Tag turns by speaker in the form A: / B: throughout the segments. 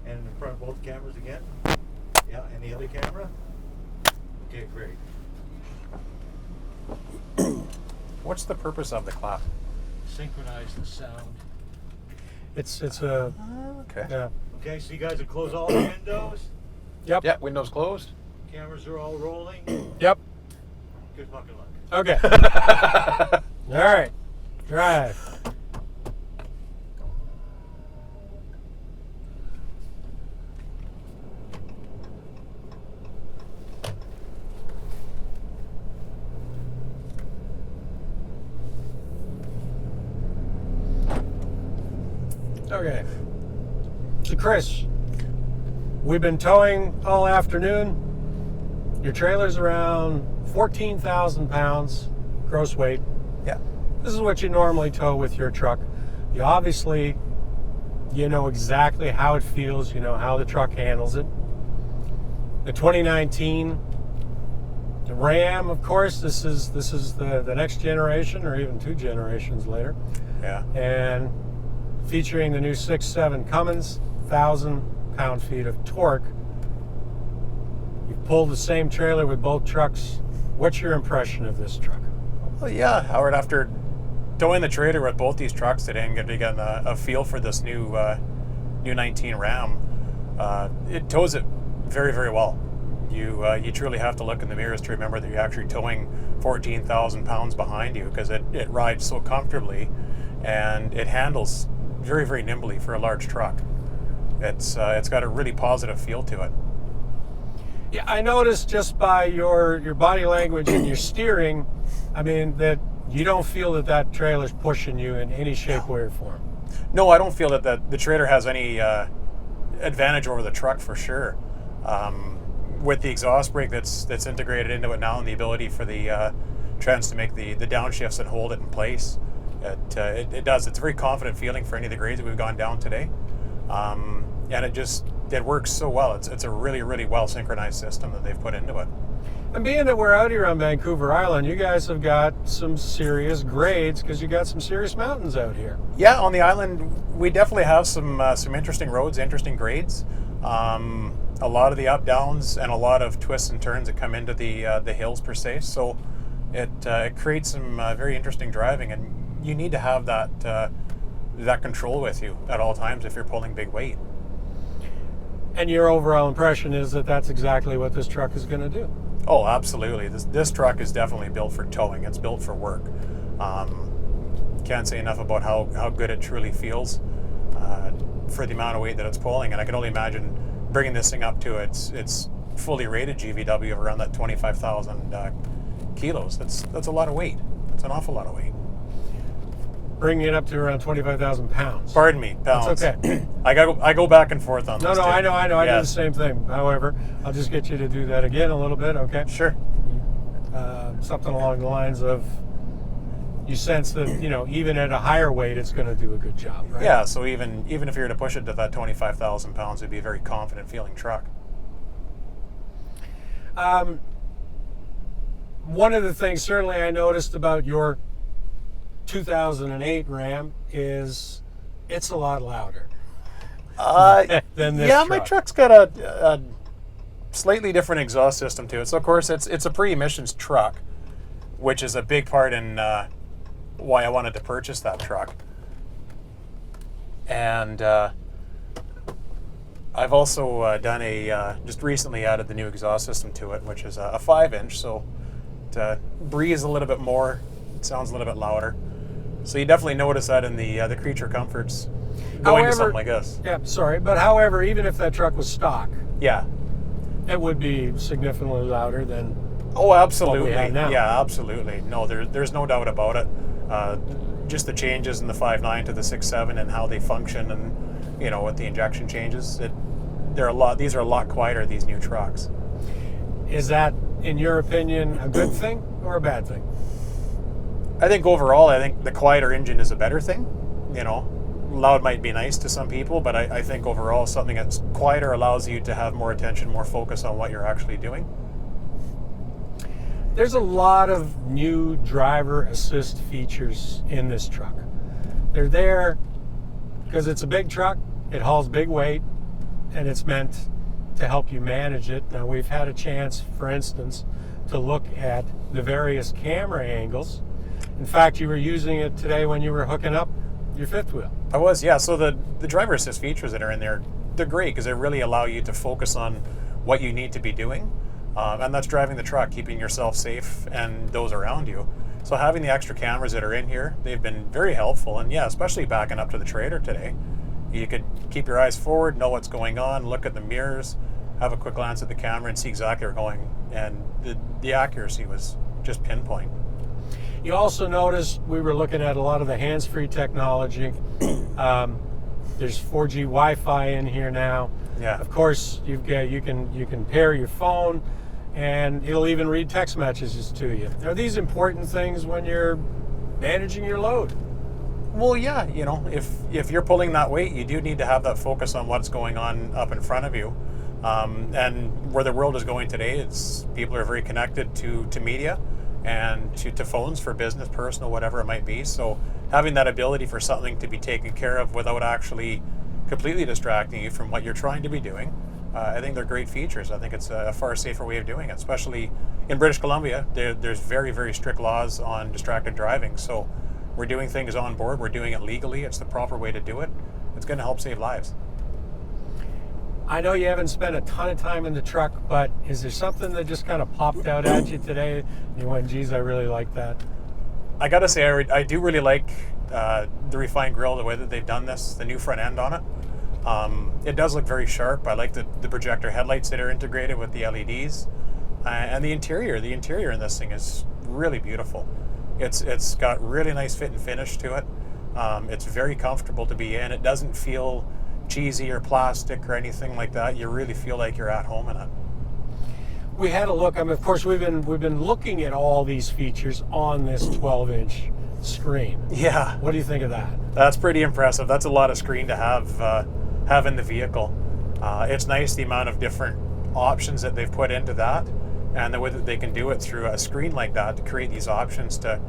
A: And in front of both cameras again. Yeah, and the other camera. Okay, great.
B: What's the purpose of the clap?
A: Synchronize the sound.
C: It's a
B: Okay.
C: yeah.
A: Okay, so you guys have closed all the windows.
C: Yep.
B: Yeah, windows closed.
A: Cameras are all rolling.
C: Yep.
A: Good fucking luck.
C: Okay. All right. Drive. Okay. So Chris, we've been towing all afternoon. Your trailer's around 14,000 pounds gross weight.
B: Yeah.
C: This is what you normally tow with your truck. You obviously, you know exactly how it feels. You know how the truck handles it. The 2019 the Ram, of course, this is the next generation, or even 2 generations later.
B: Yeah.
C: And featuring the new 6.7 Cummins, 1,000 pound-feet of torque. You've pulled the same trailer with both trucks. What's your impression of this truck?
B: Well, yeah, Howard, after towing the trailer with both these trucks today and getting a feel for this new 19 Ram, it tows it very, very well. You truly have to look in the mirrors to remember that you're actually towing 14,000 pounds behind you, because it rides so comfortably and it handles very, very nimbly for a large truck. It's got a really positive feel to it.
C: Yeah, I noticed just by your body language and your steering, I mean, that you don't feel that trailer's pushing you in any shape, way, or form.
B: No, I don't feel that the trailer has any advantage over the truck for sure. With the exhaust brake that's integrated into it now, and the ability for the trans to make the downshifts and hold it in place, it does. It's a very confident feeling for any of the grades that we've gone down today, and it works so well. It's a really, really well synchronized system that they've put into it.
C: And being that we're out here on Vancouver Island, you guys have got some serious grades, because you got some serious mountains out here.
B: Yeah, on the island we definitely have some interesting roads, interesting grades. A lot of the up downs and a lot of twists and turns that come into the hills per se. So it creates some very interesting driving, and you need to have that control with you at all times if you're pulling big weight.
C: And your overall impression is that that's exactly what this truck is going to do.
B: Oh, absolutely. This truck is definitely built for towing. It's built for work. Can't say enough about how good it truly feels for the amount of weight that it's pulling, and I can only imagine bringing this thing up to its fully rated GVW of around that 25,000 kilos. That's a lot of weight. It's an awful lot of weight.
C: Bringing it up to around 25,000 pounds.
B: Pardon me, pounds.
C: That's okay.
B: I go back and forth on this.
C: No,
B: too.
C: I know. I do
B: Yeah.
C: the same thing. However, I'll just get you to do that again a little bit, okay?
B: Sure.
C: Something along the lines of, you sense that, even at a higher weight, it's going to do a good job, right?
B: Yeah, so even if you were to push it to that 25,000 pounds, it'd be a very confident feeling truck.
C: One of the things certainly I noticed about your 2008 Ram is it's a lot louder than this
B: Yeah,
C: truck.
B: my truck's got a slightly different exhaust system to it. So of course it's a pre-emissions truck, which is a big part in why I wanted to purchase that truck. And I've also done just recently added the new exhaust system to it, which is a 5-inch, so it breathes a little bit more, it sounds a little bit louder. So you definitely notice that in the creature comforts going to something like this.
C: Yeah, sorry, but however, even if that truck was stock,
B: Yeah.
C: it would be significantly louder than.
B: Oh, absolutely.
C: What we have now.
B: Yeah, absolutely. No, there's no doubt about it. Just the changes in the 5.9 to the 6.7 and how they function, and with the injection changes, these are a lot quieter, these new trucks.
C: Is that, in your opinion, a good thing or a bad thing?
B: I think overall, the quieter engine is a better thing. Loud might be nice to some people, but I think overall something that's quieter allows you to have more attention, more focus on what you're actually doing.
C: There's a lot of new driver assist features in this truck. They're there because it's a big truck, it hauls big weight, and it's meant to help you manage it. Now, we've had a chance, for instance, to look at the various camera angles. In fact, you were using it today when you were hooking up your fifth wheel.
B: I was, yeah. So the driver assist features that are in there, they're great because they really allow you to focus on what you need to be doing. And that's driving the truck, keeping yourself safe and those around you. So having the extra cameras that are in here, they've been very helpful. And yeah, especially backing up to the trailer today. You could keep your eyes forward, know what's going on, look at the mirrors, have a quick glance at the camera and see exactly where we're going. And the accuracy was just pinpoint.
C: You also noticed we were looking at a lot of the hands-free technology. There's 4G Wi-Fi in here now.
B: Yeah.
C: Of course, you can pair your phone, and it'll even read text messages to you. Are these important things when you're managing your load?
B: Well, yeah, you know, if you're pulling that weight, you do need to have that focus on what's going on up in front of you. And where the world is going today, people are very connected to media and to phones for business, personal, whatever it might be. So having that ability for something to be taken care of without actually completely distracting you from what you're trying to be doing, I think they're great features. I think it's a far safer way of doing it, especially in British Columbia. There's very, very strict laws on distracted driving. So we're doing things on board. We're doing it legally. It's the proper way to do it. It's going to help save lives.
C: I know you haven't spent a ton of time in the truck, but is there something that just kind of popped out at you today? You went, geez, I really like that.
B: I got to say, I do really like the refined grille, the way that they've done this, the new front end on it. It does look very sharp. I like the projector headlights that are integrated with the LEDs. And the interior in this thing is really beautiful. It's got really nice fit and finish to it. It's very comfortable to be in. It doesn't feel cheesy or plastic or anything like that. You really feel like you're at home in it.
C: We had a look. I mean, of course, we've been looking at all these features on this 12-inch screen.
B: Yeah.
C: What do you think of that?
B: That's pretty impressive. That's a lot of screen to have in the vehicle. It's nice the amount of different options that they've put into that, and the way that they can do it through a screen like that to create these options to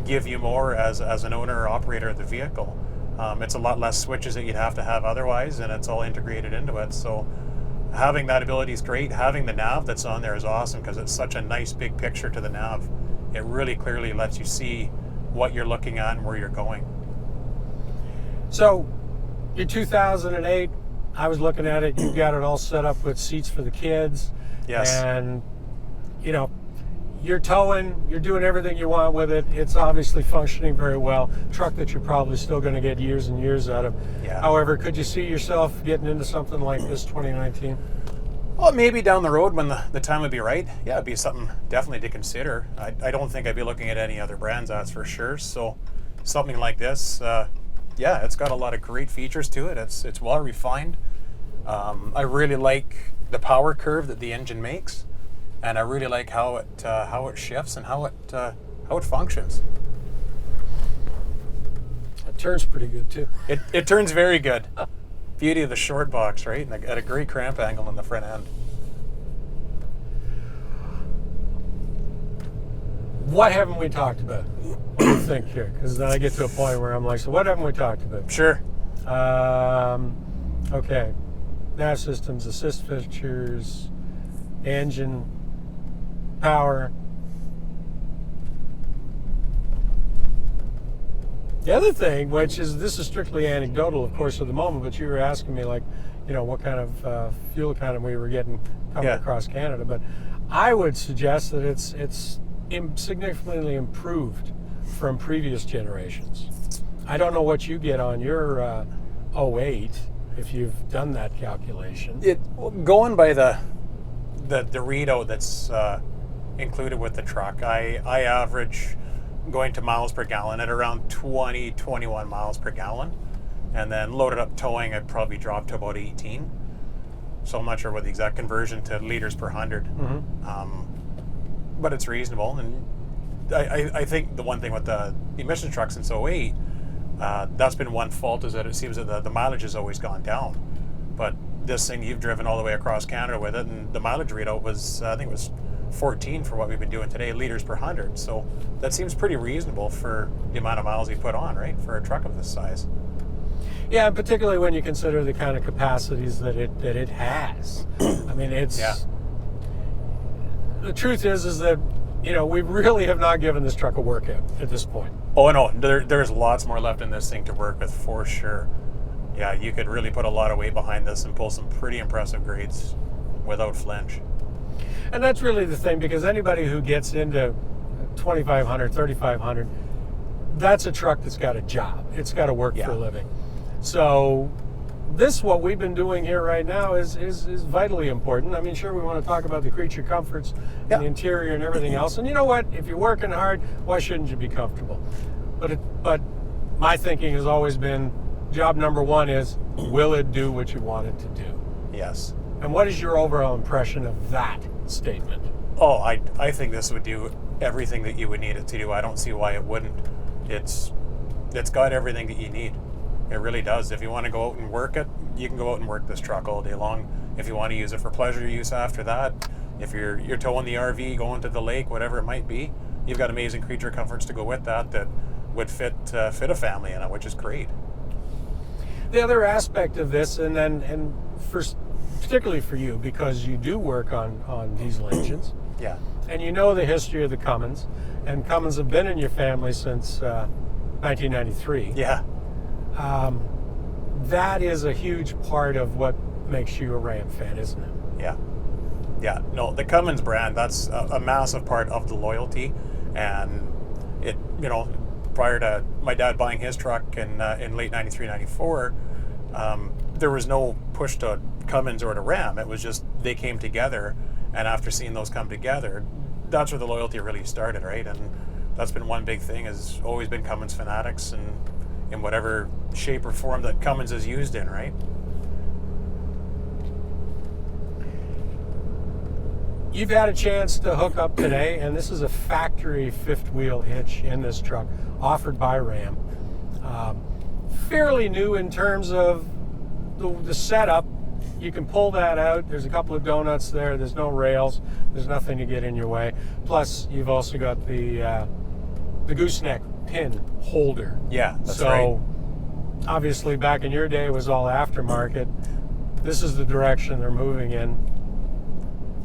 B: give you more as an owner or operator of the vehicle. It's a lot less switches that you'd have to have otherwise, and it's all integrated into it. So having that ability is great. Having the nav that's on there is awesome because it's such a nice big picture to the nav. It really clearly lets you see what you're looking at and where you're going.
C: So, your 2008, I was looking at it, you've got it all set up with seats for the kids.
B: Yes.
C: And, you know, you're towing, you're doing everything you want with it. It's obviously functioning very well. Truck that you're probably still going to get years and years out of.
B: Yeah.
C: However, could you see yourself getting into something like this 2019?
B: Well, maybe down the road when the time would be right. Yeah, it'd be something definitely to consider. I don't think I'd be looking at any other brands, that's for sure. So something like this, yeah, it's got a lot of great features to it. It's well refined. I really like the power curve that the engine makes, and I really like how it shifts and how it functions.
C: It turns pretty good too.
B: It turns very good. Beauty of the short box, right? And at a great cramp angle in the front end.
C: What haven't we talked about? What do you think here? Because then I get to a point where I'm like, so what haven't we talked about?
B: Sure.
C: Okay. Nav systems, assist features, engine, power. The other thing, which is, this is strictly anecdotal, of course, at the moment, but you were asking me, like, you know, what kind of fuel economy we were getting coming across Canada. But I would suggest that it's significantly improved from previous generations. I don't know what you get on your 08, if you've done that calculation.
B: Going by the readout that's included with the truck, I average going to miles per gallon at around 21 miles per gallon, and then loaded up towing, I'd probably drop to about 18. So I'm not sure what the exact conversion to liters per 100. Mm-hmm. But it's reasonable, and I think the one thing with the emission trucks since 08, that's been one fault, is that it seems that the mileage has always gone down. But this thing, you've driven all the way across Canada with it, and the mileage readout was, I think it was 14 for what we've been doing today, liters per 100. So that seems pretty reasonable for the amount of miles you put on, right, for a truck of this size.
C: Yeah, and particularly when you consider the kind of capacities that it has. I mean, it's the truth is that we really have not given this truck a workout at this point.
B: Oh no, there's lots more left in this thing to work with for sure. Yeah, you could really put a lot of weight behind this and pull some pretty impressive grades without flinch.
C: And that's really the thing, because anybody who gets into 2,500, 3,500, that's a truck that's got a job. It's got to work for a living. So what we've been doing here right now is vitally important. I mean, sure, we want to talk about the creature comforts and the interior and everything else. And you know what? If you're working hard, why shouldn't you be comfortable? But my thinking has always been, job number one is, will it do what you want it to do?
B: Yes.
C: And what is your overall impression of that statement?
B: Oh, I think this would do everything that you would need it to do. I don't see why it wouldn't. It's got everything that you need. It really does. If you want to go out and work it, you can go out and work this truck all day long. If you want to use it for pleasure use after that, if you're towing the RV, going to the lake, whatever it might be, you've got amazing creature comforts to go with that would fit a family in it, which is great.
C: The other aspect of this, and particularly for you, because you do work on diesel engines, and you know the history of the Cummins, and Cummins have been in your family since 1993.
B: Yeah.
C: That is a huge part of what makes you a Ram fan, isn't it?
B: Yeah. Yeah. No, the Cummins brand, that's a massive part of the loyalty. And it, prior to my dad buying his truck in late 93, 94, there was no push to Cummins or to Ram. It was just they came together. And after seeing those come together, that's where the loyalty really started, right? And that's been one big thing, has always been Cummins fanatics, and in whatever shape or form that Cummins is used in, right?
C: You've had a chance to hook up today, and this is a factory fifth wheel hitch in this truck, offered by Ram. Fairly new in terms of the setup. You can pull that out. There's a couple of donuts there. There's no rails. There's nothing to get in your way. Plus, you've also got the gooseneck pin holder.
B: Yeah, that's right.
C: So, obviously, back in your day, it was all aftermarket. This is the direction they're moving in.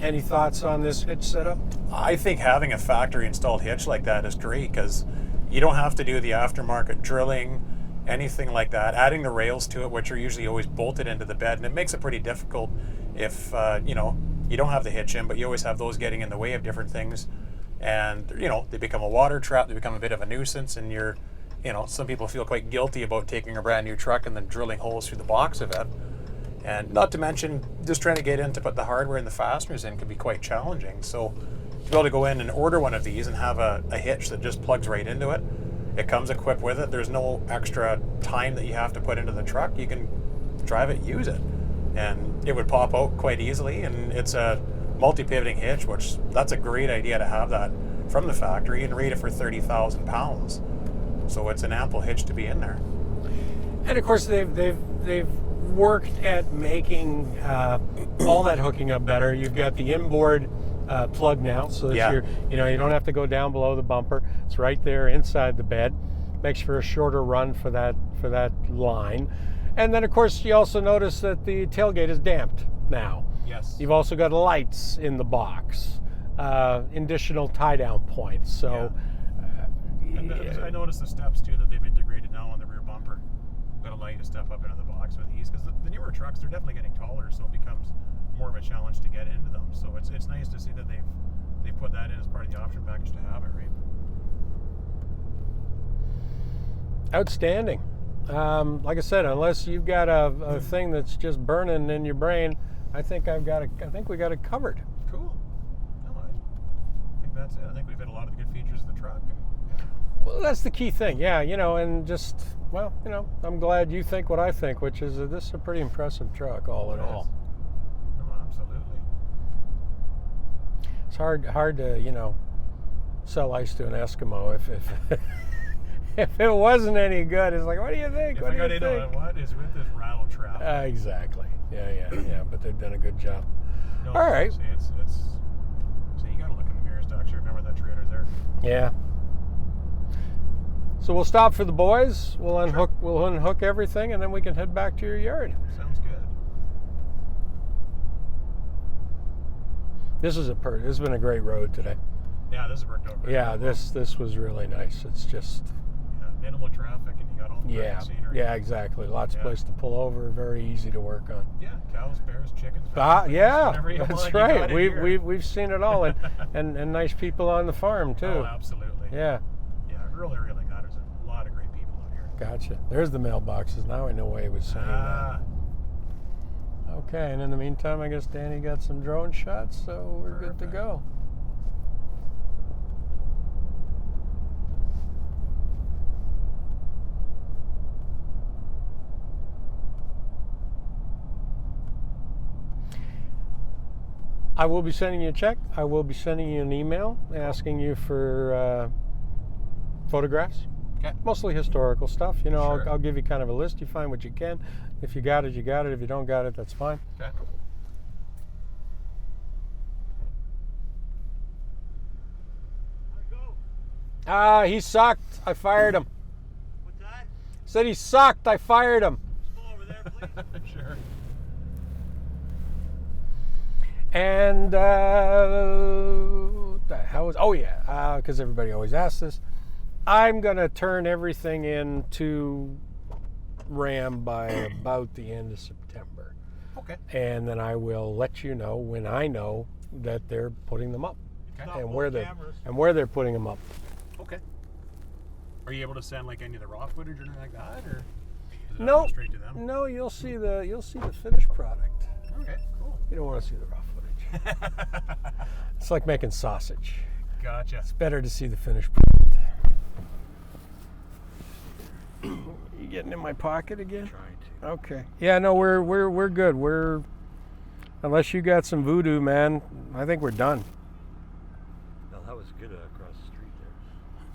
C: Any thoughts on this hitch setup?
B: I think having a factory installed hitch like that is great, because you don't have to do the aftermarket drilling, anything like that. Adding the rails to it, which are usually always bolted into the bed, and it makes it pretty difficult if you don't have the hitch in, but you always have those getting in the way of different things. And they become a water trap, they become a bit of a nuisance, and some people feel quite guilty about taking a brand new truck and then drilling holes through the box of it. And not to mention, just trying to get in to put the hardware and the fasteners in can be quite challenging. So to be able to go in and order one of these and have a hitch that just plugs right into it, it comes equipped with it. There's no extra time that you have to put into the truck. You can drive it, use it, and it would pop out quite easily. And it's a multi-pivoting hitch, which that's a great idea to have that from the factory, and rate it for 30,000 pounds. So it's an ample hitch to be in there.
C: And of course, they've worked at making all that hooking up better. You've got the inboard plug now, so that you don't have to go down below the bumper. It's right there inside the bed. Makes for a shorter run for that line. And then of course you also notice that the tailgate is damped now.
B: Yes.
C: You've also got lights in the box, additional tie-down points. So
B: and I noticed the steps too that they've integrated now on the rear bumper. Got a light to step up into the box with these, because the newer trucks, they're definitely getting taller, so it becomes more of a challenge to get into them. So it's nice to see that they've put that in as part of the option package to have it, right?
C: Outstanding. Like I said, unless you've got a thing that's just burning in your brain, I think we got it covered.
B: Cool. No, I think that's it. I think we've hit a lot of the good features of the truck.
C: Well, that's the key thing, and just, I'm glad you think what I think, which is that this is a pretty impressive truck, all in all.
B: No, absolutely.
C: It's hard to, sell ice to an Eskimo if it wasn't any good. It's like, what do you think?
B: What is with this rattle trap?
C: Exactly. Yeah. But they've done a good job.
B: No,
C: all right.
B: So you got to look in the mirrors to actually remember that trailer's there.
C: Yeah. So we'll stop for the boys. We'll unhook everything, and then we can head back to your yard.
B: Sounds good.
C: This has been a great road today.
B: Yeah, this has worked out.
C: Yeah, this was really nice. It's just
B: minimal traffic, and you got all the perfect scenery.
C: yeah, exactly. Lots of place to pull over. Very easy to work on.
B: Yeah, cows, bears, chickens.
C: Yeah,
B: whatever you
C: that's
B: want, you got
C: right.
B: it
C: We've seen it all, and nice people on the farm too.
B: Oh, absolutely.
C: Yeah.
B: Yeah, rural area like that. There's a lot of great people out here.
C: Gotcha. There's the mailboxes. Now I know why he was saying that. Okay, and in the meantime, I guess Danny got some drone shots, so we're good to go. I will be sending you a check. I will be sending you an email asking you for photographs.
B: Okay.
C: Mostly historical stuff. You know,
B: Sure.
C: I'll give you kind of a list. You find what you can. If you got it, you got it. If you don't got it, that's fine.
B: Okay.
C: He sucked. I fired him.
A: What's that?
C: Said he sucked. I fired him.
A: Pull over there, please.
B: Sure.
C: And the hell was? Oh yeah, because everybody always asks this. I'm gonna turn everything into RAM by about the end of September.
B: Okay.
C: And then I will let you know when I know that they're putting them up
B: Okay.
C: and where they're putting them up.
B: Okay. Are you able to send like any of the raw footage or anything like that, or does it
C: No,
B: go straight to them?
C: no, you'll see the finished product.
B: Okay. Cool.
C: You don't want to see the raw footage. It's like making sausage.
B: Gotcha.
C: It's better to see the finished product. You getting in my pocket again?
A: Trying to.
C: Okay. Yeah, no, we're good. Unless you got some voodoo, man, I think we're done.
A: No, that was good.